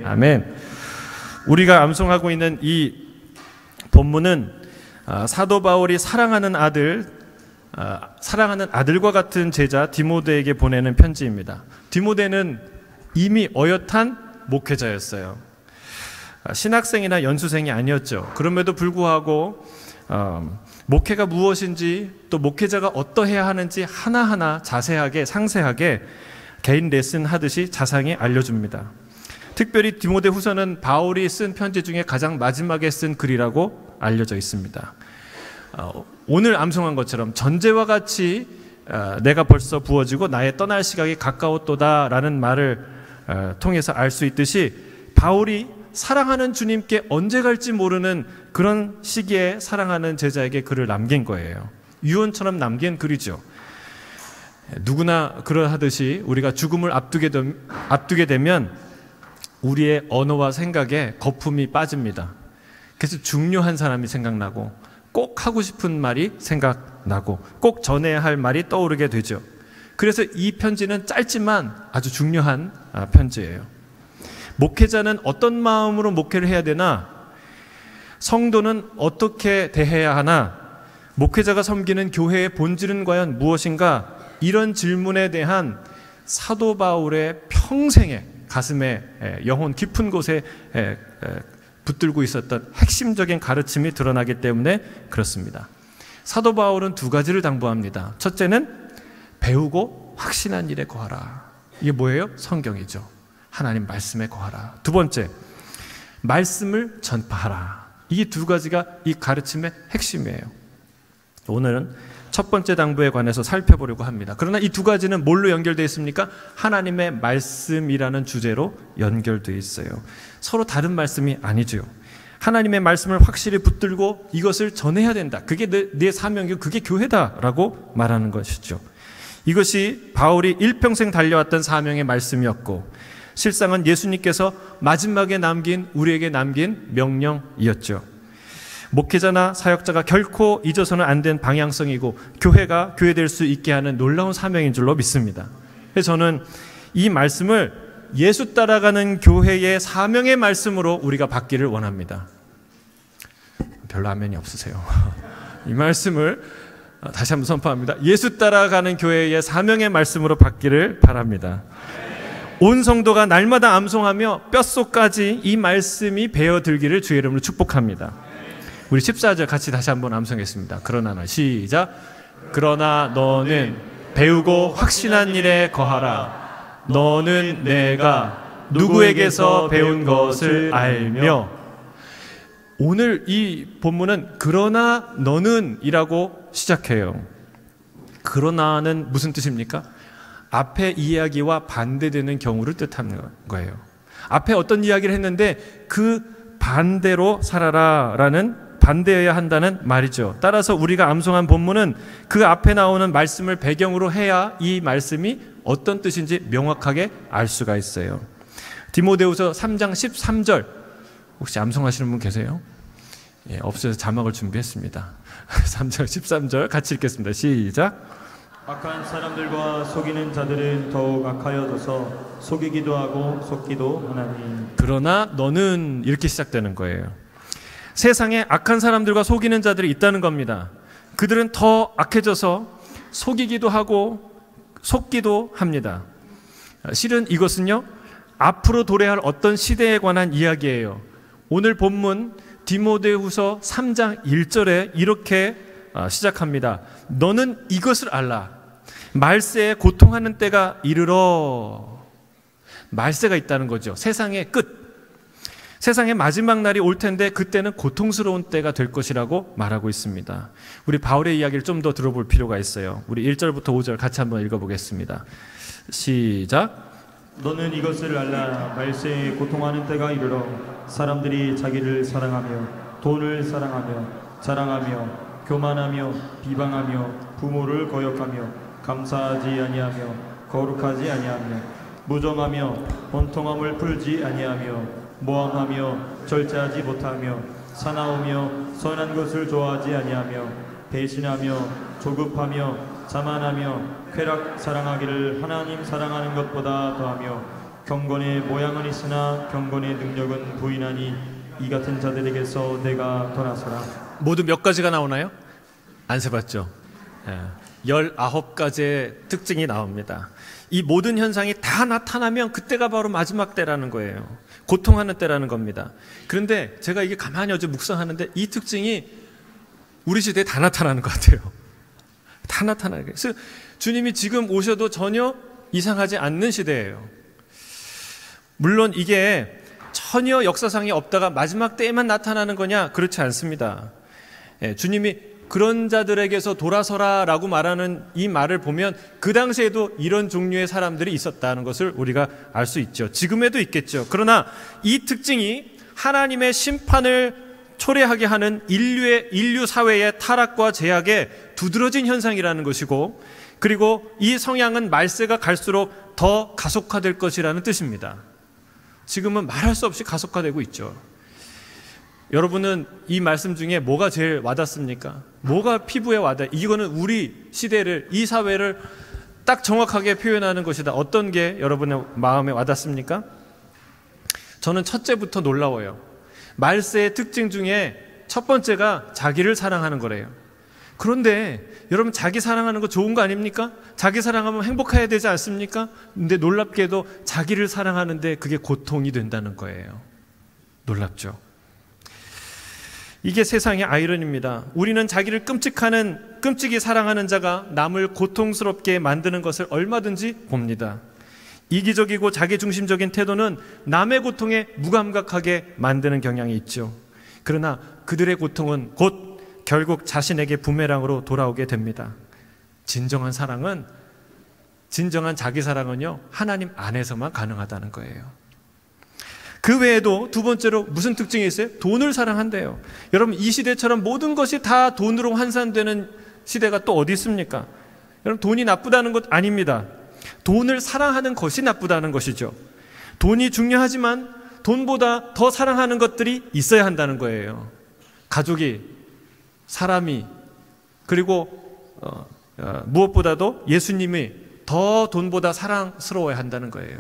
아멘. 우리가 암송하고 있는 이 본문은 사도 바울이 사랑하는 아들과 같은 제자 디모데에게 보내는 편지입니다. 디모데는 이미 어엿한 목회자였어요. 신학생이나 연수생이 아니었죠. 그럼에도 불구하고 목회가 무엇인지, 또 목회자가 어떠해야 하는지 하나하나 자세하게 상세하게 개인 레슨 하듯이 자상히 알려줍니다. 특별히 디모데 후서는 바울이 쓴 편지 중에 가장 마지막에 쓴 글이라고 알려져 있습니다. 오늘 암송한 것처럼 전제와 같이 내가 벌써 부어지고 나의 떠날 시각이 가까웠도다 라는 말을 통해서 알 수 있듯이, 바울이 사랑하는 주님께 언제 갈지 모르는 그런 시기에 사랑하는 제자에게 글을 남긴 거예요. 유언처럼 남긴 글이죠. 누구나 그러하듯이 우리가 죽음을 앞두게 되면 우리의 언어와 생각에 거품이 빠집니다. 그래서 중요한 사람이 생각나고, 꼭 하고 싶은 말이 생각나고, 꼭 전해야 할 말이 떠오르게 되죠. 그래서 이 편지는 짧지만 아주 중요한 편지예요. 목회자는 어떤 마음으로 목회를 해야 되나? 성도는 어떻게 대해야 하나? 목회자가 섬기는 교회의 본질은 과연 무엇인가? 이런 질문에 대한 사도 바울의 평생의 가슴에, 영혼 깊은 곳에 붙들고 있었던 핵심적인 가르침이 드러나기 때문에 그렇습니다. 사도 바울은 두 가지를 당부합니다. 첫째는 배우고 확신한 일에 거하라. 이게 뭐예요? 성경이죠. 하나님 말씀에 거하라. 두 번째, 말씀을 전파하라. 이 두 가지가 이 가르침의 핵심이에요. 오늘은 첫 번째 당부에 관해서 살펴보려고 합니다. 그러나 이 두 가지는 뭘로 연결되어 있습니까? 하나님의 말씀이라는 주제로 연결되어 있어요. 서로 다른 말씀이 아니죠. 하나님의 말씀을 확실히 붙들고 이것을 전해야 된다. 그게 내 사명이고 그게 교회다라고 말하는 것이죠. 이것이 바울이 일평생 달려왔던 사명의 말씀이었고, 실상은 예수님께서 마지막에 우리에게 남긴 명령이었죠. 목회자나 사역자가 결코 잊어서는 안 된 방향성이고, 교회가 교회될 수 있게 하는 놀라운 사명인 줄로 믿습니다. 그래서 저는 이 말씀을 예수 따라가는 교회의 사명의 말씀으로 우리가 받기를 원합니다. 별로 아멘이 없으세요. 이 말씀을 다시 한번 선포합니다. 예수 따라가는 교회의 사명의 말씀으로 받기를 바랍니다. 온 성도가 날마다 암송하며 뼛속까지 이 말씀이 배어들기를 주의 이름으로 축복합니다. 우리 14절 같이 다시 한번 암송했습니다. 그러나 시작. 그러나 너는 배우고 확신한 일에 거하라. 너는 내가 누구에게서 배운 것을 알며. 오늘 이 본문은 그러나 너는 이라고 시작해요. 그러나는 무슨 뜻입니까? 앞에 이야기와 반대되는 경우를 뜻하는 거예요. 앞에 어떤 이야기를 했는데 그 반대로 살아라 라는, 반대해야 한다는 말이죠. 따라서 우리가 암송한 본문은 그 앞에 나오는 말씀을 배경으로 해야 이 말씀이 어떤 뜻인지 명확하게 알 수가 있어요. 디모데후서 3장 13절 혹시 암송하시는 분 계세요? 예, 없어서 자막을 준비했습니다. 3장 13절 같이 읽겠습니다. 시작. 악한 사람들과 속이는 자들은 더욱 악하여져서 속이기도 하고 속기도 하나니. 그러나 너는 이렇게 시작되는 거예요. 세상에 악한 사람들과 속이는 자들이 있다는 겁니다. 그들은 더 악해져서 속이기도 하고 속기도 합니다. 실은 이것은요, 앞으로 도래할 어떤 시대에 관한 이야기예요. 오늘 본문 디모데후서 3장 1절에 이렇게 시작합니다. 너는 이것을 알라. 말세에 고통하는 때가 이르러. 말세가 있다는 거죠. 세상의 끝. 세상의 마지막 날이 올 텐데 그때는 고통스러운 때가 될 것이라고 말하고 있습니다. 우리 바울의 이야기를 좀 더 들어볼 필요가 있어요. 우리 1절부터 5절 같이 한번 읽어보겠습니다. 시작. 너는 이것을 알라. 말세에 고통하는 때가 이르러 사람들이 자기를 사랑하며 돈을 사랑하며 자랑하며 교만하며 비방하며 부모를 거역하며 감사하지 아니하며 거룩하지 아니하며 무정하며 원통함을 풀지 아니하며 모함하며 절제하지 못하며 사나우며 선한 것을 좋아하지 아니하며 배신하며 조급하며 자만하며 쾌락 사랑하기를 하나님 사랑하는 것보다 더하며 경건의 모양은 있으나 경건의 능력은 부인하니 이 같은 자들에게서 내가 떠나서라. 모두 몇 가지가 나오나요? 안 세봤죠? 19가지의 특징이 나옵니다. 이 모든 현상이 다 나타나면 그때가 바로 마지막 때라는 거예요. 고통하는 때라는 겁니다. 그런데 제가 이게 가만히 어제 묵상하는데 이 특징이 우리 시대에 다 나타나는 것 같아요. 다 나타나는 거예요. 그래서 주님이 지금 오셔도 전혀 이상하지 않는 시대예요. 물론 이게 전혀 역사상에 없다가 마지막 때에만 나타나는 거냐? 그렇지 않습니다. 주님이 그런 자들에게서 돌아서라 라고 말하는 이 말을 보면 그 당시에도 이런 종류의 사람들이 있었다는 것을 우리가 알 수 있죠. 지금에도 있겠죠. 그러나 이 특징이 하나님의 심판을 초래하게 하는 인류 사회의 타락과 제약에 두드러진 현상이라는 것이고, 그리고 이 성향은 말세가 갈수록 더 가속화될 것이라는 뜻입니다. 지금은 말할 수 없이 가속화되고 있죠. 여러분은 이 말씀 중에 뭐가 제일 와닿습니까? 뭐가 피부에 와닿아요? 이거는 우리 시대를, 이 사회를 딱 정확하게 표현하는 것이다. 어떤 게 여러분의 마음에 와닿습니까? 저는 첫째부터 놀라워요. 말세의 특징 중에 첫 번째가 자기를 사랑하는 거래요. 그런데 여러분, 자기 사랑하는 거 좋은 거 아닙니까? 자기 사랑하면 행복해야 되지 않습니까? 근데 놀랍게도 자기를 사랑하는데 그게 고통이 된다는 거예요. 놀랍죠? 이게 세상의 아이러니입니다. 우리는 자기를 끔찍이 사랑하는 자가 남을 고통스럽게 만드는 것을 얼마든지 봅니다. 이기적이고 자기중심적인 태도는 남의 고통에 무감각하게 만드는 경향이 있죠. 그러나 그들의 고통은 곧 결국 자신에게 부메랑으로 돌아오게 됩니다. 진정한 사랑은, 진정한 자기 사랑은요, 하나님 안에서만 가능하다는 거예요. 그 외에도 두 번째로 무슨 특징이 있어요? 돈을 사랑한대요. 여러분, 이 시대처럼 모든 것이 다 돈으로 환산되는 시대가 또 어디 있습니까? 여러분, 돈이 나쁘다는 것 아닙니다. 돈을 사랑하는 것이 나쁘다는 것이죠. 돈이 중요하지만 돈보다 더 사랑하는 것들이 있어야 한다는 거예요. 가족이, 사람이, 그리고 무엇보다도 예수님이 더 돈보다 사랑스러워야 한다는 거예요.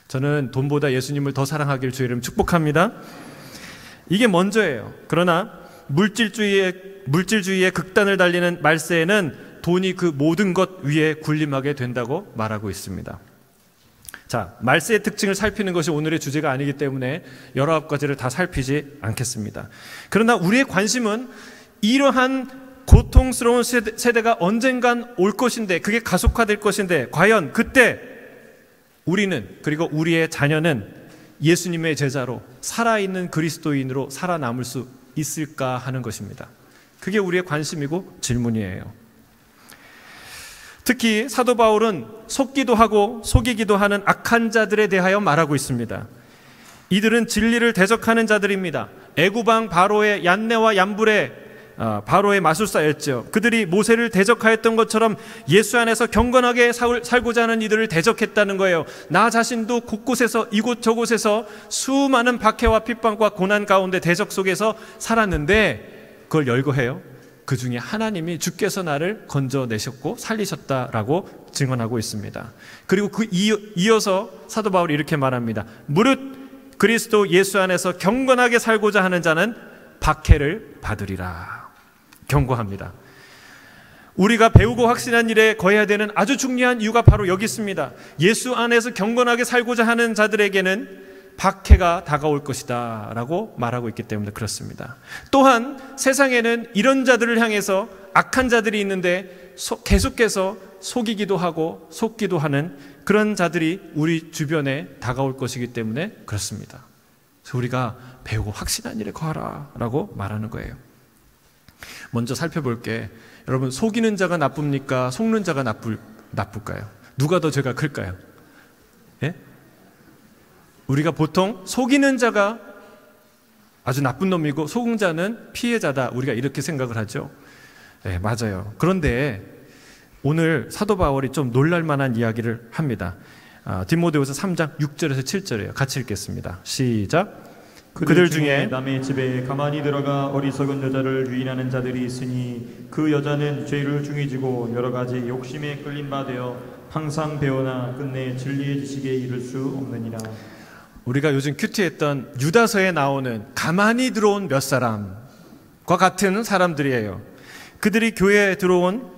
저는 돈보다 예수님을 더 사랑하길 주의 이름 축복합니다. 이게 먼저예요. 그러나 물질주의의 극단을 달리는 말세에는 돈이 그 모든 것 위에 군림하게 된다고 말하고 있습니다. 자, 말세의 특징을 살피는 것이 오늘의 주제가 아니기 때문에 19가지를 다 살피지 않겠습니다. 그러나 우리의 관심은 이러한 고통스러운 세대가 언젠간 올 것인데, 그게 가속화될 것인데, 과연 그때 우리는, 그리고 우리의 자녀는 예수님의 제자로 살아있는 그리스도인으로 살아남을 수 있을까 하는 것입니다. 그게 우리의 관심이고 질문이에요. 특히 사도 바울은 속기도 하고 속이기도 하는 악한 자들에 대하여 말하고 있습니다. 이들은 진리를 대적하는 자들입니다. 애굽왕 바로의 얀네와 얀불의 바로의 마술사였죠. 그들이 모세를 대적하였던 것처럼 예수 안에서 경건하게 살고자 하는 이들을 대적했다는 거예요. 나 자신도 곳곳에서, 이곳 저곳에서 수많은 박해와 핍박과 고난 가운데 대적 속에서 살았는데 그걸 열거해요. 그 중에 하나님이 주께서 나를 건져내셨고 살리셨다라고 증언하고 있습니다. 그리고 이어서 사도 바울이 이렇게 말합니다. 무릇 그리스도 예수 안에서 경건하게 살고자 하는 자는 박해를 받으리라. 경고합니다. 우리가 배우고 확신한 일에 거해야 되는 아주 중요한 이유가 바로 여기 있습니다. 예수 안에서 경건하게 살고자 하는 자들에게는 박해가 다가올 것이다 라고 말하고 있기 때문에 그렇습니다. 또한 세상에는 이런 자들을 향해서 악한 자들이 있는데 계속해서 속이기도 하고 속기도 하는 그런 자들이 우리 주변에 다가올 것이기 때문에 그렇습니다. 그래서 우리가 배우고 확신한 일에 거하라 라고 말하는 거예요. 먼저 살펴볼 게, 여러분, 속이는 자가 나쁩니까? 속는 자가 나쁠까요? 누가 더 죄가 클까요? 예? 우리가 보통 속이는 자가 아주 나쁜 놈이고 속은 자는 피해자다, 우리가 이렇게 생각을 하죠. 네, 맞아요. 그런데 오늘 사도 바울이 좀 놀랄만한 이야기를 합니다. 디모데후서 3장 6절에서 7절이에요. 같이 읽겠습니다. 시작. 그들 중에 남의 집에 가만히 들어가 어리석은 여자를 유인하는 자들이 있으니 그 여자는 죄를 중히 지고 여러 가지 욕심에 끌린 바 되어 항상 배우나 끝내 진리의 지식에 이를 수 없느니라. 우리가 요즘 큐티했던 유다서에 나오는 가만히 들어온 몇 사람과 같은 사람들이에요. 그들이 교회에 들어온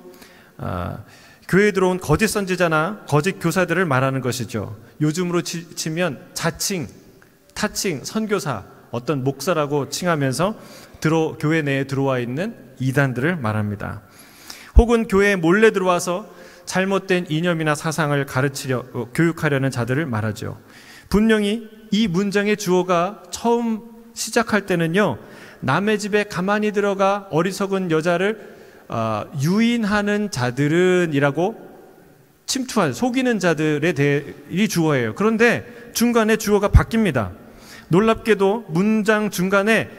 거짓 선지자나 거짓 교사들을 말하는 것이죠. 요즘으로 치면 자칭, 타칭, 선교사, 어떤 목사라고 칭하면서 교회 내에 들어와 있는 이단들을 말합니다. 혹은 교회에 몰래 들어와서 잘못된 이념이나 사상을 교육하려는 자들을 말하죠. 분명히 이 문장의 주어가 처음 시작할 때는요, 남의 집에 가만히 들어가 어리석은 여자를 유인하는 자들은 이라고 속이는 자들에 대해 주어예요. 그런데 중간에 주어가 바뀝니다. 놀랍게도 문장 중간에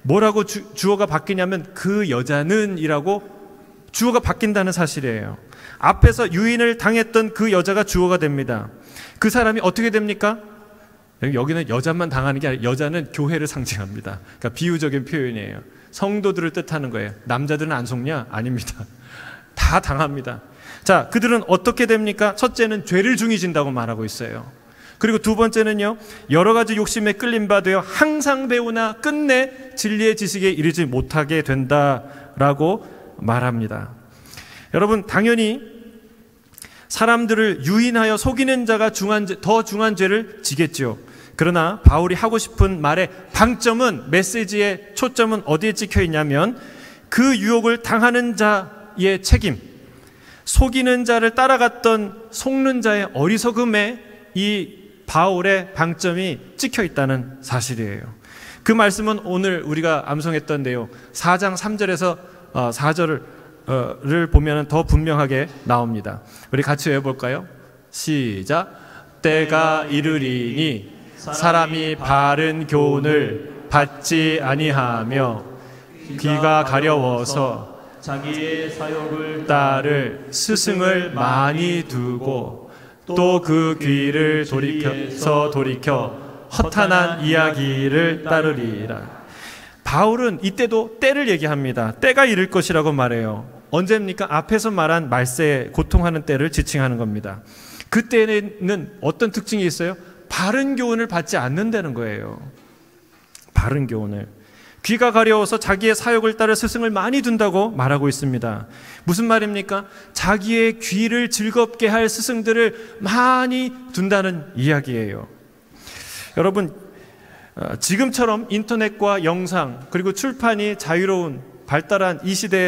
뭐라고 주어가 바뀌냐면 그 여자는 이라고 주어가 바뀐다는 사실이에요. 앞에서 유인을 당했던 그 여자가 주어가 됩니다. 그 사람이 어떻게 됩니까? 여기는 여자만 당하는 게 아니라 여자는 교회를 상징합니다. 그러니까 비유적인 표현이에요. 성도들을 뜻하는 거예요. 남자들은 안 속냐? 아닙니다. 다 당합니다. 자, 그들은 어떻게 됩니까? 첫째는 죄를 중히 진다고 말하고 있어요. 그리고 두 번째는요, 여러 가지 욕심에 끌림 받아 항상 배우나 끝내 진리의 지식에 이르지 못하게 된다라고 말합니다. 여러분, 당연히 사람들을 유인하여 속이는 자가 더 중한 죄를 지겠죠. 그러나 바울이 하고 싶은 말의 방점은, 메시지의 초점은 어디에 찍혀 있냐면 그 유혹을 당하는 자의 책임, 속이는 자를 따라갔던 속는 자의 어리석음에 이 바울의 방점이 찍혀 있다는 사실이에요. 그 말씀은 오늘 우리가 암송했던 내용 4장 3절에서 4절을 보면 더 분명하게 나옵니다. 우리 같이 외워볼까요? 시작. 때가 이르리니 사람이 바른 교훈을 받지 아니하며 귀가 가려워서 자기의 사욕을 따를 스승을 많이 두고 또 그 귀를 돌이켜 허탄한 이야기를 따르리라. 바울은 이때도 때를 얘기합니다. 때가 이를 것이라고 말해요. 언제입니까? 앞에서 말한 말세에 고통하는 때를 지칭하는 겁니다. 그때는 어떤 특징이 있어요? 바른 교훈을 받지 않는다는 거예요. 바른 교훈을. 귀가 가려워서 자기의 사욕을 따라 스승을 많이 둔다고 말하고 있습니다. 무슨 말입니까? 자기의 귀를 즐겁게 할 스승들을 많이 둔다는 이야기예요. 여러분, 지금처럼 인터넷과 영상 그리고 출판이 자유로운 발달한 이 시대와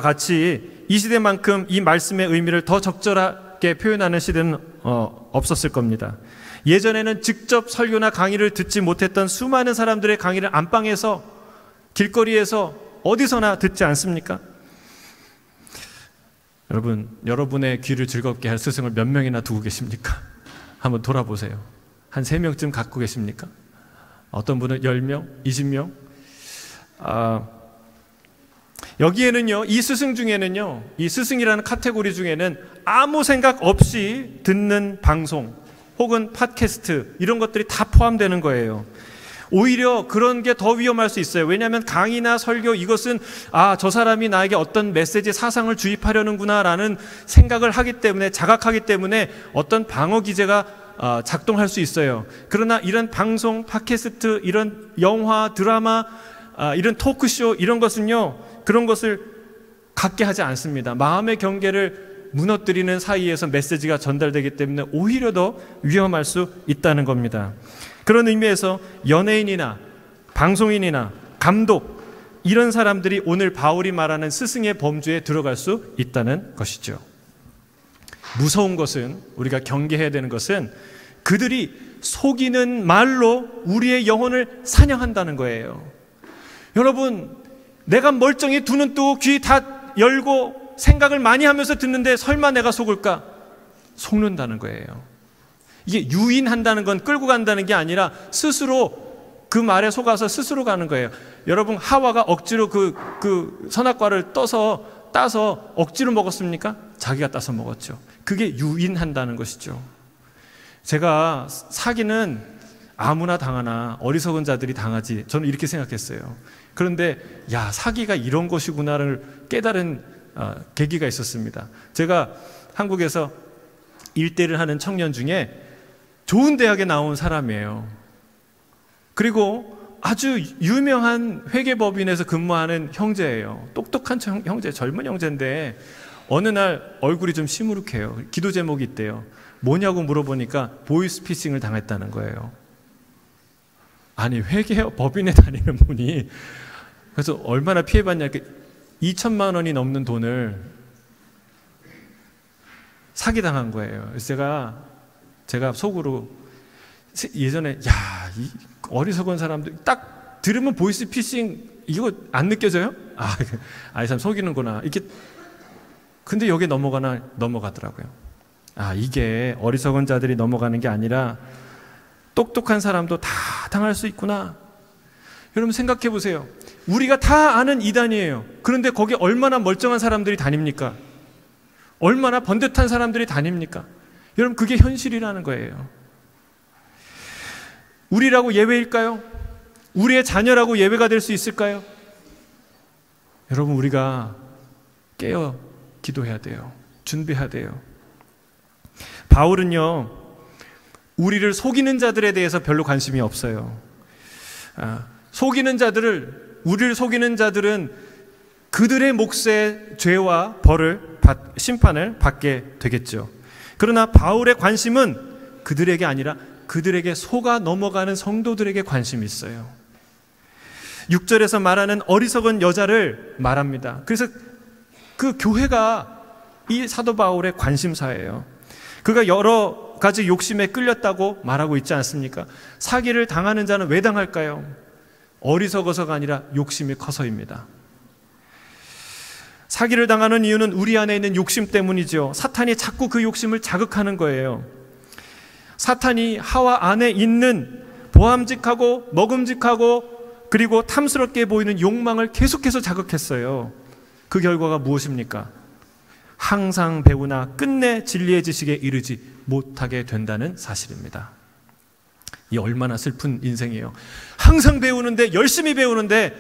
같이 이 시대만큼 이 말씀의 의미를 더 적절하게 표현하는 시대는 없었을 겁니다. 예전에는 직접 설교나 강의를 듣지 못했던 수많은 사람들의 강의를 안방에서, 길거리에서, 어디서나 듣지 않습니까? 여러분, 여러분의 귀를 즐겁게 할 스승을 몇 명이나 두고 계십니까? 한번 돌아보세요. 한 3명쯤 갖고 계십니까? 어떤 분은 10명, 20명? 여기에는요, 이 스승 중에는요, 이 스승이라는 카테고리 중에는 아무 생각 없이 듣는 방송 혹은 팟캐스트 이런 것들이 다 포함되는 거예요. 오히려 그런 게 더 위험할 수 있어요. 왜냐하면 강의나 설교, 이것은 저 사람이 나에게 어떤 메시지, 사상을 주입하려는구나 라는 생각을 하기 때문에, 자각하기 때문에 어떤 방어 기제가 작동할 수 있어요. 그러나 이런 방송, 팟캐스트, 이런 영화, 드라마, 이런 토크쇼 이런 것은요, 그런 것을 갖게 하지 않습니다. 마음의 경계를 무너뜨리는 사이에서 메시지가 전달되기 때문에 오히려 더 위험할 수 있다는 겁니다. 그런 의미에서 연예인이나 방송인이나 감독, 이런 사람들이 오늘 바울이 말하는 스승의 범주에 들어갈 수 있다는 것이죠. 무서운 것은, 우리가 경계해야 되는 것은 그들이 속이는 말로 우리의 영혼을 사냥한다는 거예요. 여러분, 내가 멀쩡히 두 눈 뜨고 귀 다 열고 생각을 많이 하면서 듣는데 설마 내가 속을까? 속는다는 거예요. 이게 유인한다는 건 끌고 간다는 게 아니라 스스로 그 말에 속아서 스스로 가는 거예요. 여러분, 하와가 억지로 그 선악과를 따서 억지로 먹었습니까? 자기가 따서 먹었죠. 그게 유인한다는 것이죠. 제가 사기는 아무나 당하나 어리석은 자들이 당하지, 저는 이렇게 생각했어요. 그런데 사기가 이런 것이구나를 깨달은 계기가 있었습니다. 제가 한국에서 일대를 하는 청년 중에 좋은 대학에 나온 사람이에요. 그리고 아주 유명한 회계법인에서 근무하는 형제예요. 똑똑한 형제, 젊은 형제인데 어느 날 얼굴이 좀 시무룩해요. 기도 제목이 있대요. 뭐냐고 물어보니까 보이스피싱을 당했다는 거예요. 아니, 회계법인에 다니는 분이 그래서 얼마나 피해봤냐, 2천만 원이 넘는 돈을 사기당한 거예요. 그래서 제가 속으로 예전에 이 어리석은 사람들 딱 들으면 보이스피싱 이거 안 느껴져요? 이 사람 속이는구나 이렇게. 근데 여기에 넘어가더라고요. 이게 어리석은 자들이 넘어가는 게 아니라 똑똑한 사람도 다 당할 수 있구나. 여러분 생각해 보세요. 우리가 다 아는 이단이에요. 그런데 거기 얼마나 멀쩡한 사람들이 다닙니까? 얼마나 번듯한 사람들이 다닙니까? 여러분 그게 현실이라는 거예요. 우리라고 예외일까요? 우리의 자녀라고 예외가 될 수 있을까요? 여러분 우리가 깨어 기도해야 돼요. 준비해야 돼요. 바울은요, 우리를 속이는 자들에 대해서 별로 관심이 없어요. 우리를 속이는 자들은 그들의 몫의 죄와 심판을 받게 되겠죠. 그러나 바울의 관심은 그들에게 아니라 그들에게 속아 넘어가는 성도들에게 관심이 있어요. 6절에서 말하는 어리석은 여자를 말합니다. 그래서 그 교회가 이 사도 바울의 관심사예요. 그가 여러 가지 욕심에 끌렸다고 말하고 있지 않습니까? 사기를 당하는 자는 왜 당할까요? 어리석어서가 아니라 욕심이 커서입니다. 사기를 당하는 이유는 우리 안에 있는 욕심 때문이죠. 사탄이 자꾸 그 욕심을 자극하는 거예요. 사탄이 하와 안에 있는 보암직하고 먹음직하고 그리고 탐스럽게 보이는 욕망을 계속해서 자극했어요. 그 결과가 무엇입니까? 항상 배우나 끝내 진리의 지식에 이르지 못하게 된다는 사실입니다. 이 얼마나 슬픈 인생이에요. 항상 배우는데, 열심히 배우는데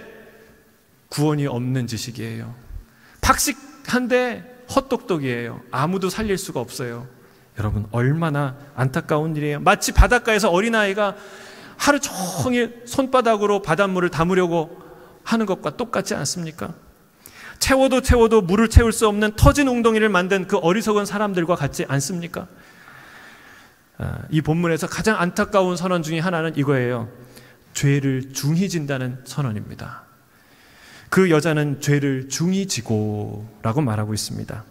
구원이 없는 지식이에요. 박식한데 헛똑똑이에요. 아무도 살릴 수가 없어요. 여러분 얼마나 안타까운 일이에요. 마치 바닷가에서 어린아이가 하루 종일 손바닥으로 바닷물을 담으려고 하는 것과 똑같지 않습니까? 채워도 물을 채울 수 없는 터진 웅덩이를 만든 그 어리석은 사람들과 같지 않습니까? 이 본문에서 가장 안타까운 선언 중에 하나는 이거예요. 죄를 중히 진다는 선언입니다. 그 여자는 죄를 중히 지고 라고 말하고 있습니다.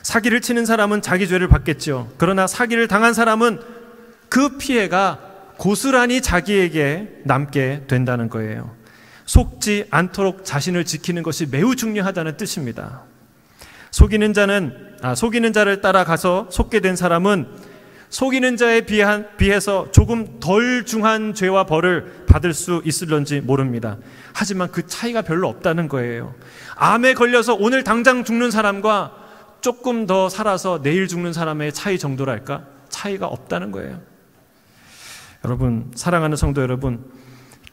사기를 치는 사람은 자기 죄를 받겠죠. 그러나 사기를 당한 사람은 그 피해가 고스란히 자기에게 남게 된다는 거예요. 속지 않도록 자신을 지키는 것이 매우 중요하다는 뜻입니다. 속이는 자를 따라가서 속게 된 사람은 속이는 자에 비해서 조금 덜 중한 죄와 벌을 받을 수 있을런지 모릅니다. 하지만 그 차이가 별로 없다는 거예요. 암에 걸려서 오늘 당장 죽는 사람과 조금 더 살아서 내일 죽는 사람의 차이 정도랄까? 차이가 없다는 거예요. 여러분, 사랑하는 성도 여러분,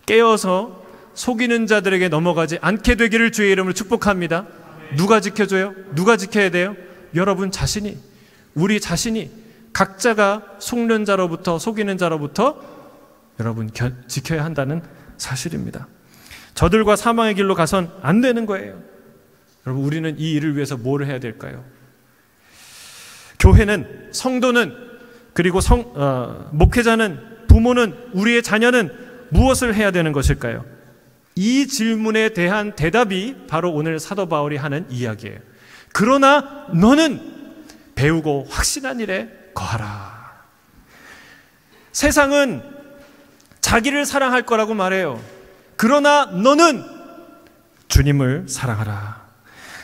깨어서 속이는 자들에게 넘어가지 않게 되기를 주의 이름으로 축복합니다. 누가 지켜줘요? 누가 지켜야 돼요? 여러분 자신이, 우리 자신이, 각자가 속는 자로부터, 속이는 자로부터 여러분 지켜야 한다는 사실입니다. 저들과 사망의 길로 가선 안 되는 거예요. 여러분, 우리는 이 일을 위해서 뭘 해야 될까요? 교회는, 성도는, 그리고 목회자는, 부모는, 우리의 자녀는 무엇을 해야 되는 것일까요? 이 질문에 대한 대답이 바로 오늘 사도 바울이 하는 이야기예요. 그러나 너는 배우고 확신한 일에 거하라. 세상은 자기를 사랑할 거라고 말해요. 그러나 너는 주님을 사랑하라.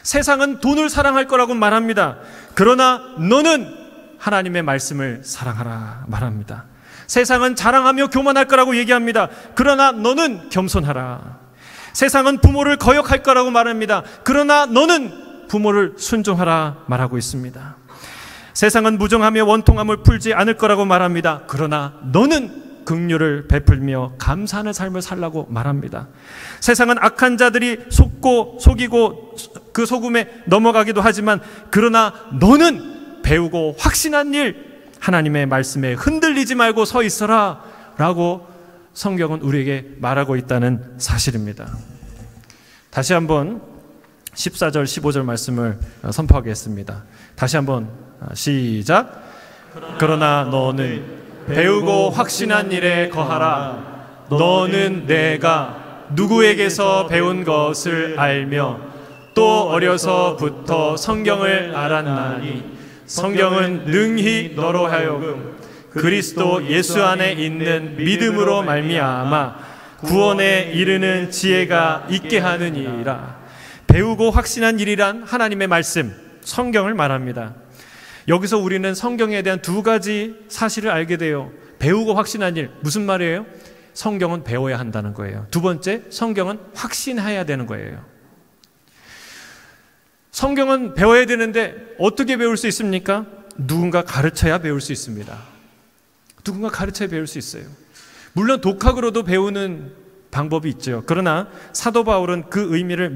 세상은 돈을 사랑할 거라고 말합니다. 그러나 너는 하나님의 말씀을 사랑하라 말합니다. 세상은 자랑하며 교만할 거라고 얘기합니다. 그러나 너는 겸손하라. 세상은 부모를 거역할 거라고 말합니다. 그러나 너는 부모를 순종하라 말하고 있습니다. 세상은 무정하며 원통함을 풀지 않을 거라고 말합니다. 그러나 너는 긍휼을 베풀며 감사하는 삶을 살라고 말합니다. 세상은 악한 자들이 속이고 그 속음에 넘어가기도 하지만 그러나 너는 배우고 확신한 일, 하나님의 말씀에 흔들리지 말고 서 있어라 라고 성경은 우리에게 말하고 있다는 사실입니다. 다시 한번 14절 15절 말씀을 선포하겠습니다. 다시 한번 시작. 그러나 너는 배우고 확신한 일에 거하라. 너는 내가 누구에게서 배운 것을 알며 또 어려서부터 성경을 알았나니 성경은 능히 너로 하여금 그리스도 예수 안에 있는 믿음으로 말미암아 구원에 이르는 지혜가 있게 하느니라. 배우고 확신한 일이란 하나님의 말씀, 성경을 말합니다. 여기서 우리는 성경에 대한 두 가지 사실을 알게 돼요. 배우고 확신한 일, 무슨 말이에요? 성경은 배워야 한다는 거예요. 두 번째, 성경은 확신해야 되는 거예요. 성경은 배워야 되는데 어떻게 배울 수 있습니까? 누군가 가르쳐야 배울 수 있습니다. 누군가 가르쳐야 배울 수 있어요. 물론 독학으로도 배우는 방법이 있죠. 그러나 사도 바울은 그 의미를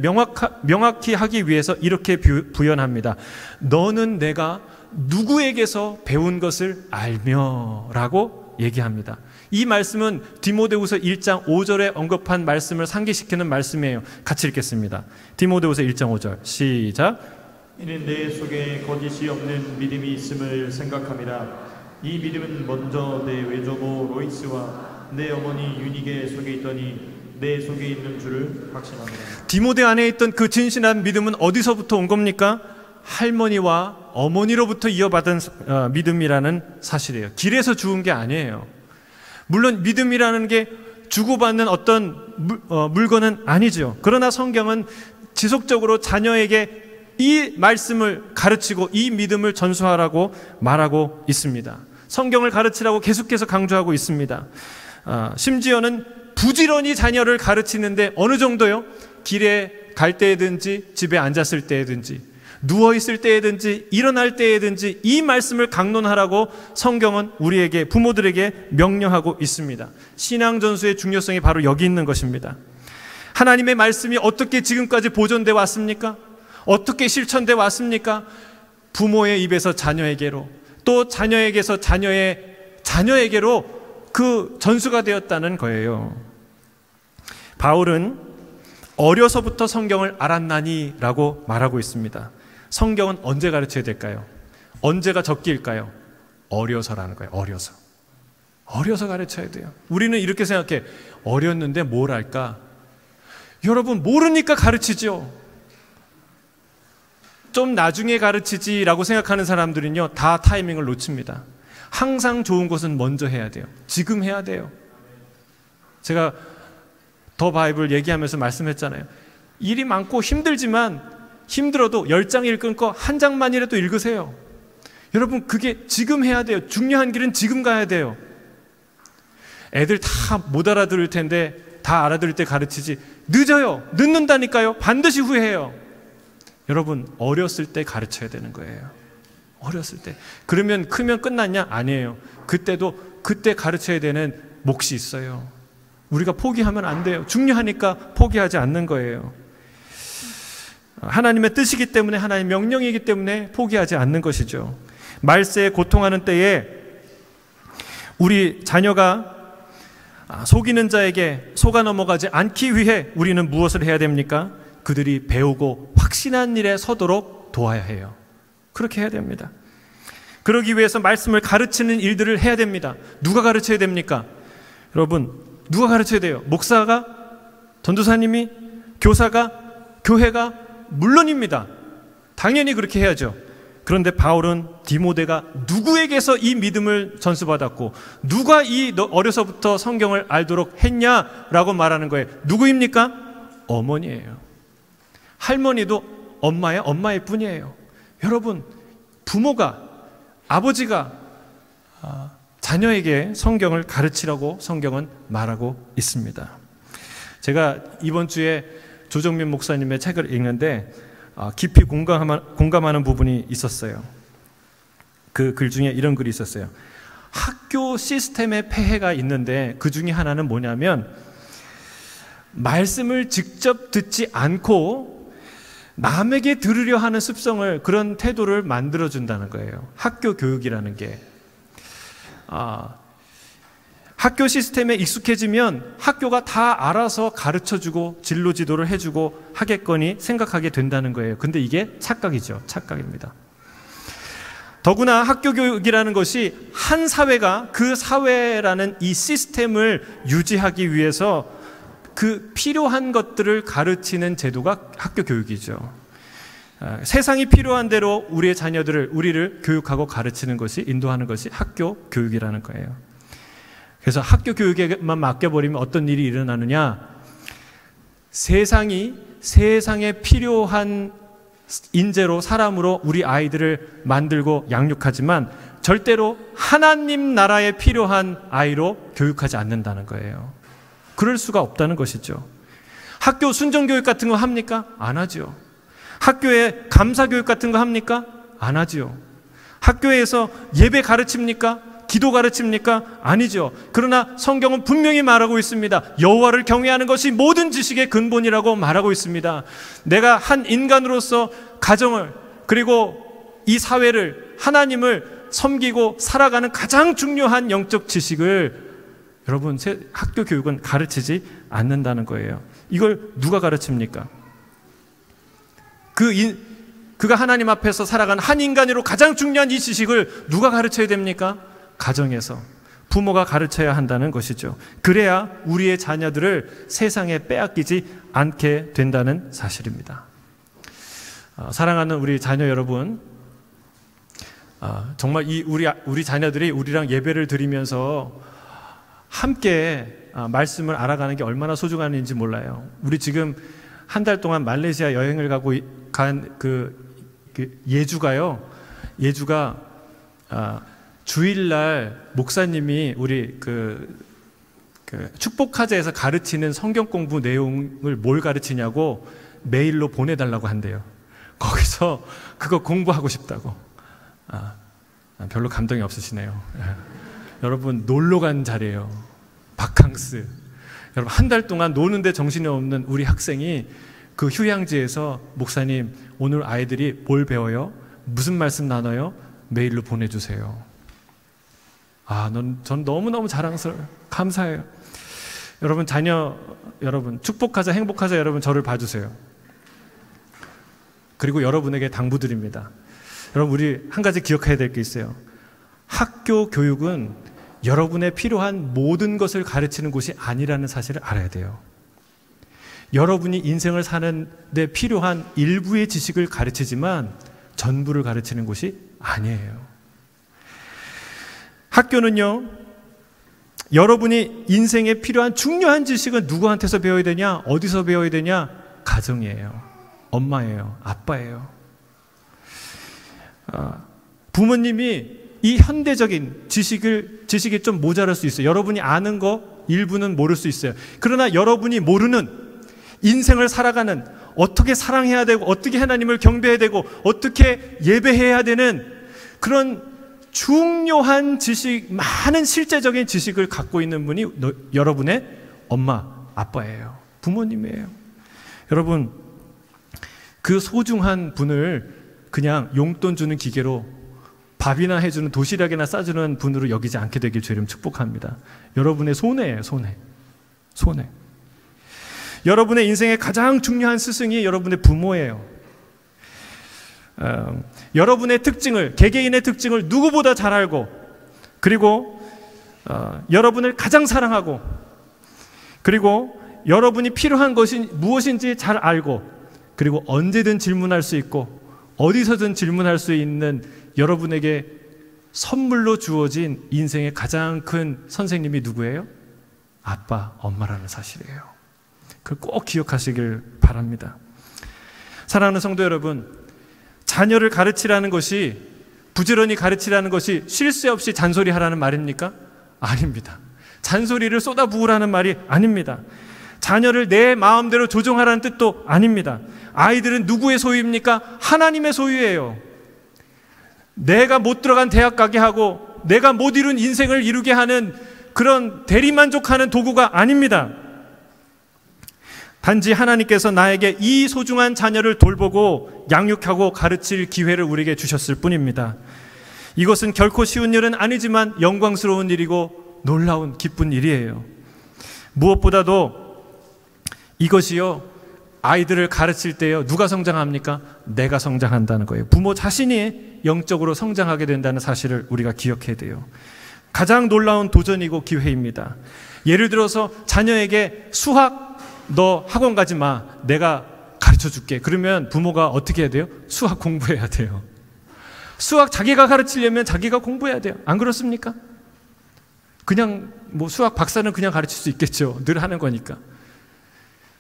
명확히 하기 위해서 이렇게 부연합니다. 너는 내가 누구에게서 배운 것을 알며 라고 얘기합니다. 이 말씀은 디모데후서 1장 5절에 언급한 말씀을 상기시키는 말씀이에요. 같이 읽겠습니다. 디모데후서 1장 5절 시작. 이는 내 속에 거짓이 없는 믿음이 있음을 생각함이라. 이 믿음은 먼저 내 외조모 로이스와 내 어머니 유니게 속에 있더니 내 속에 있는 줄을 확신합니다. 디모데 안에 있던 그 진실한 믿음은 어디서부터 온 겁니까? 할머니와 어머니로부터 이어받은 믿음이라는 사실이에요. 길에서 주운 게 아니에요. 물론 믿음이라는 게 주고받는 어떤 물건은 아니죠. 그러나 성경은 지속적으로 자녀에게 이 말씀을 가르치고 이 믿음을 전수하라고 말하고 있습니다. 성경을 가르치라고 계속해서 강조하고 있습니다. 심지어는 부지런히 자녀를 가르치는데 어느 정도요? 길에 갈 때든지 집에 앉았을 때든지 누워있을 때든지 일어날 때든지 이 말씀을 강론하라고 성경은 우리에게 부모들에게 명령하고 있습니다. 신앙전수의 중요성이 바로 여기 있는 것입니다. 하나님의 말씀이 어떻게 지금까지 보존되어 왔습니까? 어떻게 실천되어 왔습니까? 부모의 입에서 자녀에게로 또 자녀에게서 자녀에게로 그 전수가 되었다는 거예요. 바울은 어려서부터 성경을 알았나니 라고 말하고 있습니다. 성경은 언제 가르쳐야 될까요? 언제가 적기일까요? 어려서라는 거예요. 어려서 가르쳐야 돼요. 우리는 이렇게 생각해. 어렸는데 뭘 할까? 여러분, 모르니까 가르치죠. 좀 나중에 가르치지라고 생각하는 사람들은요, 다 타이밍을 놓칩니다. 항상 좋은 것은 먼저 해야 돼요. 지금 해야 돼요. 제가 더 바이블 얘기하면서 말씀했잖아요. 일이 많고 힘들지만 힘들어도 10장 읽은 거 한 장만이라도 읽으세요. 여러분, 그게 지금 해야 돼요. 중요한 길은 지금 가야 돼요. 애들 다 못 알아들을 텐데 다 알아들을 때 가르치지. 늦어요. 늦는다니까요. 반드시 후회해요. 여러분, 어렸을 때 가르쳐야 되는 거예요. 어렸을 때. 그러면 크면 끝났냐? 아니에요. 그때 가르쳐야 되는 몫이 있어요. 우리가 포기하면 안 돼요. 중요하니까 포기하지 않는 거예요. 하나님의 뜻이기 때문에, 하나님의 명령이기 때문에 포기하지 않는 것이죠. 말세에 고통하는 때에 우리 자녀가 속이는 자에게 속아 넘어가지 않기 위해 우리는 무엇을 해야 됩니까? 그들이 배우고 확신한 일에 서도록 도와야 해요. 그렇게 해야 됩니다. 그러기 위해서 말씀을 가르치는 일들을 해야 됩니다. 누가 가르쳐야 됩니까? 여러분, 누가 가르쳐야 돼요? 목사가? 전도사님이? 교사가? 교회가? 물론입니다. 당연히 그렇게 해야죠. 그런데 바울은 디모데가 누구에게서 이 믿음을 전수받았고 누가 이 어려서부터 성경을 알도록 했냐라고 말하는 거예요. 누구입니까? 어머니예요. 할머니도 엄마의 뿐이에요. 여러분, 부모가, 아버지가 자녀에게 성경을 가르치라고 성경은 말하고 있습니다. 제가 이번 주에 조정민 목사님의 책을 읽는데 깊이 공감하는 부분이 있었어요. 그 글 중에 이런 글이 있었어요. 학교 시스템의 폐해가 있는데 그 중에 하나는 뭐냐면 말씀을 직접 듣지 않고 남에게 들으려 하는 습성을, 그런 태도를 만들어준다는 거예요. 학교 교육이라는 게. 학교 시스템에 익숙해지면 학교가 다 알아서 가르쳐주고 진로 지도를 해주고 하겠거니 생각하게 된다는 거예요. 근데 이게 착각이죠. 착각입니다. 더구나 학교 교육이라는 것이 한 사회가 그 사회라는 이 시스템을 유지하기 위해서 그 필요한 것들을 가르치는 제도가 학교 교육이죠. 세상이 필요한 대로 우리의 자녀들을, 우리를 교육하고 가르치는 것이, 인도하는 것이 학교 교육이라는 거예요. 그래서 학교 교육에만 맡겨버리면 어떤 일이 일어나느냐? 세상에 필요한 인재로, 사람으로 우리 아이들을 만들고 양육하지만 절대로 하나님 나라에 필요한 아이로 교육하지 않는다는 거예요. 그럴 수가 없다는 것이죠. 학교 순종교육 같은 거 합니까? 안 하죠. 학교에 감사교육 같은 거 합니까? 안 하죠. 학교에서 예배 가르칩니까? 기도 가르칩니까? 아니죠. 그러나 성경은 분명히 말하고 있습니다. 여호와를 경외하는 것이 모든 지식의 근본이라고 말하고 있습니다. 내가 한 인간으로서 가정을, 그리고 이 사회를, 하나님을 섬기고 살아가는 가장 중요한 영적 지식을 여러분, 학교 교육은 가르치지 않는다는 거예요. 이걸 누가 가르칩니까? 그가 하나님 앞에서 살아가는 한 인간으로 가장 중요한 이 지식을 누가 가르쳐야 됩니까? 가정에서 부모가 가르쳐야 한다는 것이죠. 그래야 우리의 자녀들을 세상에 빼앗기지 않게 된다는 사실입니다. 사랑하는 우리 자녀 여러분, 정말 우리 자녀들이 우리랑 예배를 드리면서 함께 말씀을 알아가는 게 얼마나 소중한지 몰라요. 우리 지금 한 달 동안 말레이시아 여행을 간 예주가 주일날 목사님이 우리 축복화제에서 가르치는 성경 공부 내용을 뭘 가르치냐고 메일로 보내달라고 한대요. 거기서 그거 공부하고 싶다고. 별로 감동이 없으시네요. 여러분, 놀러 간 자리예요. 바캉스. 여러분, 한 달 동안 노는데 정신이 없는 우리 학생이 그 휴양지에서 목사님, 오늘 아이들이 뭘 배워요? 무슨 말씀 나눠요? 메일로 보내주세요. 전 너무너무 감사해요. 여러분, 여러분, 축복하자, 행복하자, 여러분, 저를 봐주세요. 그리고 여러분에게 당부드립니다. 여러분, 우리 한 가지 기억해야 될 게 있어요. 학교 교육은 여러분의 필요한 모든 것을 가르치는 곳이 아니라는 사실을 알아야 돼요. 여러분이 인생을 사는 데 필요한 일부의 지식을 가르치지만 전부를 가르치는 곳이 아니에요. 학교는요, 여러분이 인생에 필요한 중요한 지식은 누구한테서 배워야 되냐? 어디서 배워야 되냐? 가정이에요. 엄마예요. 아빠예요. 부모님이 이 현대적인 지식이 좀 모자랄 수 있어요. 여러분이 아는 거 일부는 모를 수 있어요. 그러나 여러분이 모르는 인생을 살아가는, 어떻게 사랑해야 되고, 어떻게 하나님을 경배해야 되고, 어떻게 예배해야 되는 그런 중요한 지식, 많은 실제적인 지식을 갖고 있는 분이 여러분의 엄마, 아빠예요. 부모님이에요. 여러분, 그 소중한 분을 그냥 용돈 주는 기계로, 밥이나 해주는, 도시락이나 싸주는 분으로 여기지 않게 되길 주님 축복합니다. 여러분의 손해예요. 손해. 여러분의 인생의 가장 중요한 스승이 여러분의 부모예요. 여러분의 특징을, 개개인의 특징을 누구보다 잘 알고, 그리고 여러분을 가장 사랑하고, 그리고 여러분이 필요한 것이 무엇인지 잘 알고, 그리고 언제든 질문할 수 있고 어디서든 질문할 수 있는 여러분에게 선물로 주어진 인생의 가장 큰 선생님이 누구예요? 아빠, 엄마라는 사실이에요. 그걸 꼭 기억하시길 바랍니다. 사랑하는 성도 여러분, 자녀를 가르치라는 것이, 부지런히 가르치라는 것이 쉴 새 없이 잔소리하라는 말입니까? 아닙니다. 잔소리를 쏟아부으라는 말이 아닙니다. 자녀를 내 마음대로 조종하라는 뜻도 아닙니다. 아이들은 누구의 소유입니까? 하나님의 소유예요. 내가 못 들어간 대학 가게 하고, 내가 못 이룬 인생을 이루게 하는 그런 대리만족하는 도구가 아닙니다. 단지 하나님께서 나에게 이 소중한 자녀를 돌보고 양육하고 가르칠 기회를 우리에게 주셨을 뿐입니다. 이것은 결코 쉬운 일은 아니지만 영광스러운 일이고 놀라운 기쁜 일이에요. 무엇보다도 이것이요, 아이들을 가르칠 때요, 누가 성장합니까? 내가 성장한다는 거예요. 부모 자신이 영적으로 성장하게 된다는 사실을 우리가 기억해야 돼요. 가장 놀라운 도전이고 기회입니다. 예를 들어서 자녀에게 수학 너 학원 가지 마, 내가 가르쳐 줄게. 그러면 부모가 어떻게 해야 돼요? 수학 공부해야 돼요. 수학 자기가 가르치려면 자기가 공부해야 돼요. 안 그렇습니까? 그냥 뭐 수학 박사는 그냥 가르칠 수 있겠죠. 늘 하는 거니까.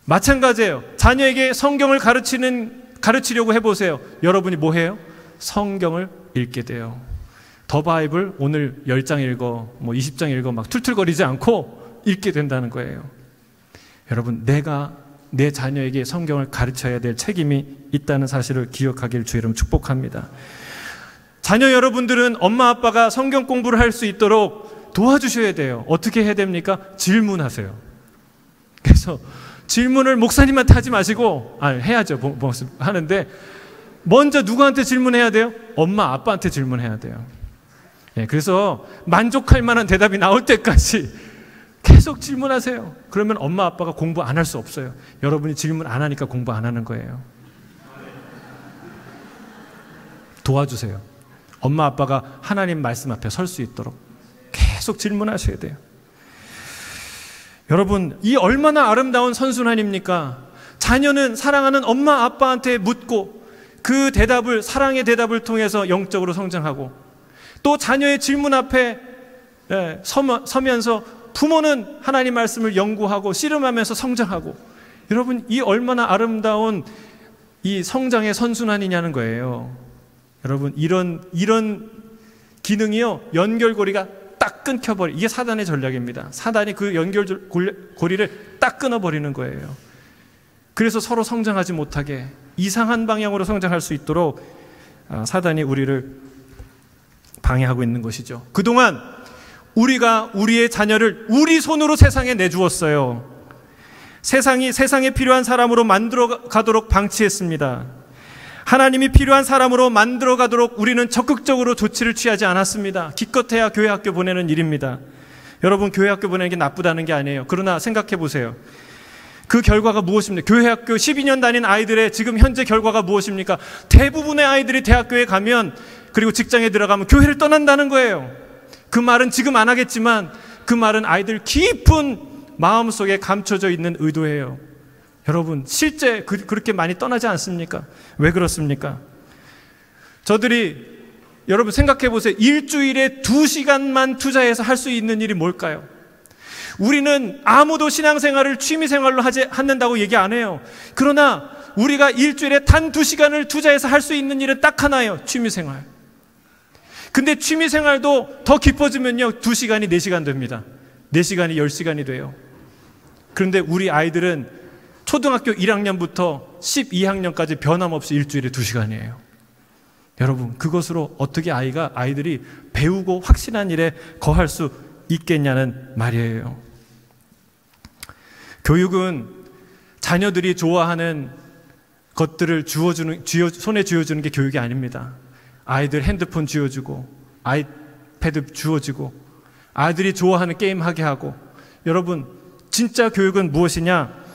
마찬가지예요. 자녀에게 성경을 가르치려고 해보세요. 여러분이 뭐 해요? 성경을 읽게 돼요. 더 바이블 오늘 10장 읽어, 뭐 20장 읽어 막 툴툴거리지 않고 읽게 된다는 거예요. 여러분, 내가 내 자녀에게 성경을 가르쳐야 될 책임이 있다는 사실을 기억하길 주 이름 축복합니다. 자녀 여러분들은 엄마 아빠가 성경 공부를 할 수 있도록 도와주셔야 돼요. 어떻게 해야 됩니까? 질문하세요. 그래서 질문을 목사님한테 하지 마시고, 해야죠. 하는데 먼저 누구한테 질문해야 돼요? 엄마 아빠한테 질문해야 돼요. 그래서 만족할 만한 대답이 나올 때까지 계속 질문하세요. 그러면 엄마 아빠가 공부 안 할 수 없어요. 여러분이 질문 안 하니까 공부 안 하는 거예요. 도와주세요. 엄마 아빠가 하나님 말씀 앞에 설 수 있도록 계속 질문하셔야 돼요. 여러분, 이 얼마나 아름다운 선순환입니까? 자녀는 사랑하는 엄마 아빠한테 묻고 그 대답을, 사랑의 대답을 통해서 영적으로 성장하고, 또 자녀의 질문 앞에 서면서 부모는 하나님 말씀을 연구하고 씨름하면서 성장하고, 여러분, 이 얼마나 아름다운 이 성장의 선순환이냐는 거예요. 여러분, 이런 기능이요, 연결고리가 딱 끊겨버려. 이게 사단의 전략입니다. 사단이 그 연결고리를 딱 끊어버리는 거예요. 그래서 서로 성장하지 못하게 이상한 방향으로 성장할 수 있도록 사단이 우리를 방해하고 있는 것이죠. 그동안 우리가 우리의 자녀를 우리 손으로 세상에 내주었어요. 세상에 필요한 사람으로 만들어 가도록 방치했습니다. 하나님이 필요한 사람으로 만들어 가도록 우리는 적극적으로 조치를 취하지 않았습니다. 기껏해야 교회 학교 보내는 일입니다. 여러분, 교회 학교 보내는 게 나쁘다는 게 아니에요. 그러나 생각해 보세요. 그 결과가 무엇입니까? 교회 학교 12년 다닌 아이들의 지금 현재 결과가 무엇입니까? 대부분의 아이들이 대학교에 가면, 그리고 직장에 들어가면 교회를 떠난다는 거예요. 그 말은 지금 안 하겠지만 그 말은 아이들 깊은 마음속에 감춰져 있는 의도예요. 여러분, 실제 그렇게 많이 떠나지 않습니까? 왜 그렇습니까? 여러분 생각해 보세요. 일주일에 2시간만 투자해서 할 수 있는 일이 뭘까요? 우리는 아무도 신앙생활을 취미생활로 하지 않는다고 얘기 안 해요. 그러나 우리가 일주일에 단 2시간을 투자해서 할 수 있는 일은 딱 하나예요. 취미생활. 근데 취미생활도 더 깊어지면요, 2시간이 4시간 됩니다. 4시간이 10시간이 돼요. 그런데 우리 아이들은 초등학교 1학년부터 12학년까지 변함없이 일주일에 2시간이에요. 여러분, 그것으로 어떻게 아이들이 배우고 확신한 일에 거할 수 있겠냐는 말이에요. 교육은 자녀들이 좋아하는 것들을 손에 쥐어주는 게 교육이 아닙니다. 아이들 핸드폰 쥐어주고, 아이패드 주어지고, 아이들이 좋아하는 게임 하게 하고. 여러분, 진짜 교육은 무엇이냐?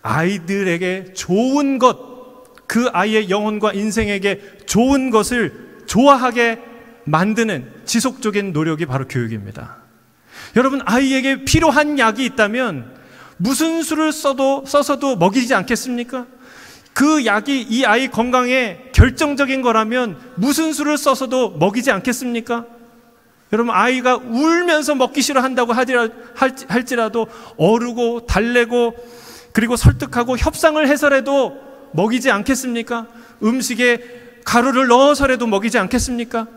아이들에게 좋은 것, 그 아이의 영혼과 인생에게 좋은 것을 좋아하게 만드는 지속적인 노력이 바로 교육입니다. 여러분, 아이에게 필요한 약이 있다면 무슨 수를 써서도 먹이지 않겠습니까? 그 약이 이 아이 건강에 결정적인 거라면 무슨 수를 써서도 먹이지 않겠습니까? 여러분, 아이가 울면서 먹기 싫어한다고 할지라도 어르고 달래고 그리고 설득하고 협상을 해서라도 먹이지 않겠습니까? 음식에 가루를 넣어서라도 먹이지 않겠습니까?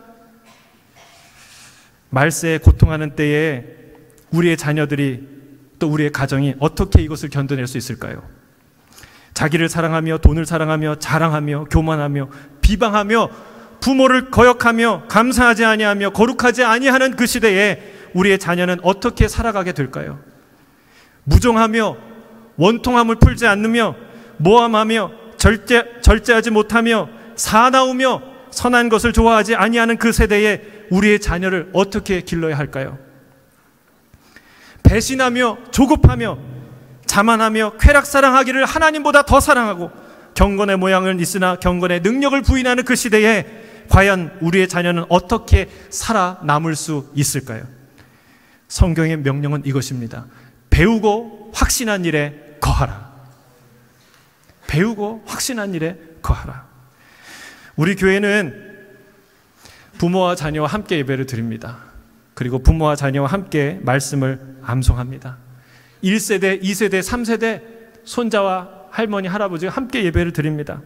말세에 고통하는 때에 우리의 자녀들이, 또 우리의 가정이 어떻게 이것을 견뎌낼 수 있을까요? 자기를 사랑하며 돈을 사랑하며 자랑하며 교만하며 비방하며 부모를 거역하며 감사하지 아니하며 거룩하지 아니하는 그 시대에 우리의 자녀는 어떻게 살아가게 될까요? 무종하며 원통함을 풀지 않으며 모함하며 절제하지 못하며 사나우며 선한 것을 좋아하지 아니하는 그 세대에 우리의 자녀를 어떻게 길러야 할까요? 배신하며 조급하며 자만하며 쾌락사랑하기를 하나님보다 더 사랑하고 경건의 모양은 있으나 경건의 능력을 부인하는 그 시대에 과연 우리의 자녀는 어떻게 살아남을 수 있을까요? 성경의 명령은 이것입니다. 배우고 확신한 일에 거하라. 배우고 확신한 일에 거하라. 우리 교회는 부모와 자녀와 함께 예배를 드립니다. 그리고 부모와 자녀와 함께 말씀을 암송합니다. 1세대, 2세대, 3세대 손자와 할머니, 할아버지가 함께 예배를 드립니다.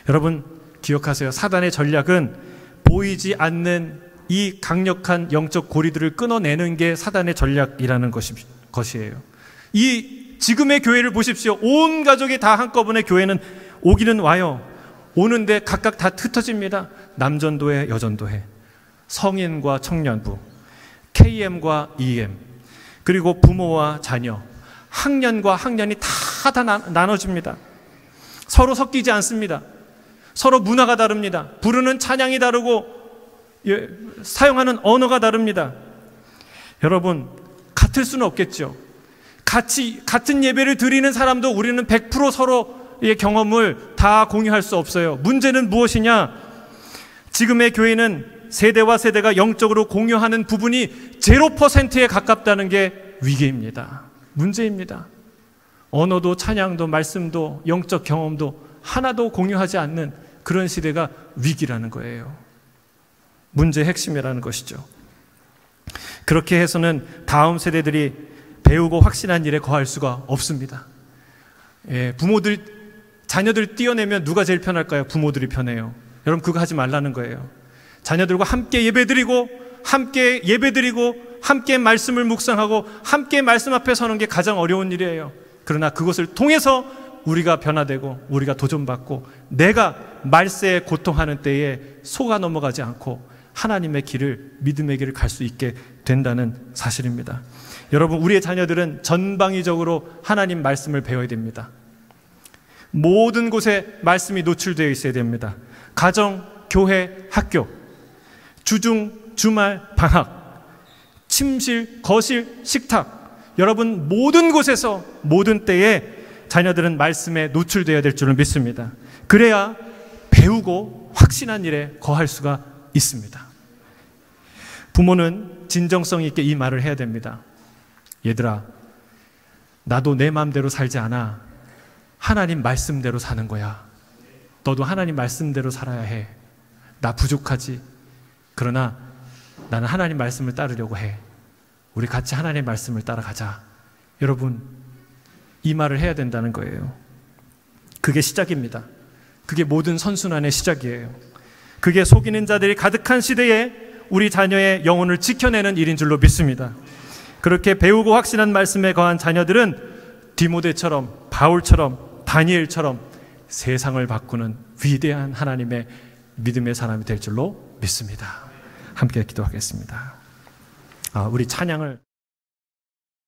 여러분 기억하세요. 사단의 전략은 보이지 않는 이 강력한 영적 고리들을 끊어내는 게 사단의 전략이라는 것이에요. 이 지금의 교회를 보십시오. 온 가족이 다 한꺼번에 교회는 오기는 와요. 오는데 각각 다 흩어집니다. 남전도회, 여전도회, 성인과 청년부, KM과 EM, 그리고 부모와 자녀, 학년과 학년이 다 나눠집니다. 서로 섞이지 않습니다. 서로 문화가 다릅니다. 부르는 찬양이 다르고 사용하는 언어가 다릅니다. 여러분 같을 수는 없겠죠. 같은 예배를 드리는 사람도 우리는 100% 서로의 경험을 다 공유할 수 없어요. 문제는 무엇이냐? 지금의 교회는 세대와 세대가 영적으로 공유하는 부분이 0%에 가깝다는 게 위기입니다. 문제입니다. 언어도 찬양도 말씀도 영적 경험도 하나도 공유하지 않는 그런 시대가 위기라는 거예요. 문제의 핵심이라는 것이죠. 그렇게 해서는 다음 세대들이 배우고 확신한 일에 거할 수가 없습니다. 부모들, 자녀들 띄어내면 누가 제일 편할까요? 부모들이 편해요. 여러분 그거 하지 말라는 거예요. 자녀들과 함께 예배드리고 함께 말씀을 묵상하고 함께 말씀 앞에 서는 게 가장 어려운 일이에요. 그러나 그것을 통해서 우리가 변화되고 우리가 도전받고 내가 말세에 고통하는 때에 속아 넘어가지 않고 하나님의 길을, 믿음의 길을 갈 수 있게 된다는 사실입니다. 여러분 우리의 자녀들은 전방위적으로 하나님 말씀을 배워야 됩니다. 모든 곳에 말씀이 노출되어 있어야 됩니다. 가정, 교회, 학교, 주중, 주말, 방학, 침실, 거실, 식탁, 여러분 모든 곳에서 모든 때에 자녀들은 말씀에 노출되어야 될 줄을 믿습니다. 그래야 배우고 확신한 일에 거할 수가 있습니다. 부모는 진정성 있게 이 말을 해야 됩니다. 얘들아, 나도 내 마음대로 살지 않아. 하나님 말씀대로 사는 거야. 너도 하나님 말씀대로 살아야 해. 나 부족하지. 그러나 나는 하나님 말씀을 따르려고 해. 우리 같이 하나님의 말씀을 따라가자. 여러분, 이 말을 해야 된다는 거예요. 그게 시작입니다. 그게 모든 선순환의 시작이에요. 그게 속이는 자들이 가득한 시대에 우리 자녀의 영혼을 지켜내는 일인 줄로 믿습니다. 그렇게 배우고 확신한 말씀에 거한 자녀들은 디모데처럼, 바울처럼, 다니엘처럼 세상을 바꾸는 위대한 하나님의 믿음의 사람이 될 줄로 믿습니다. 함께 기도하겠습니다. 우리 찬양을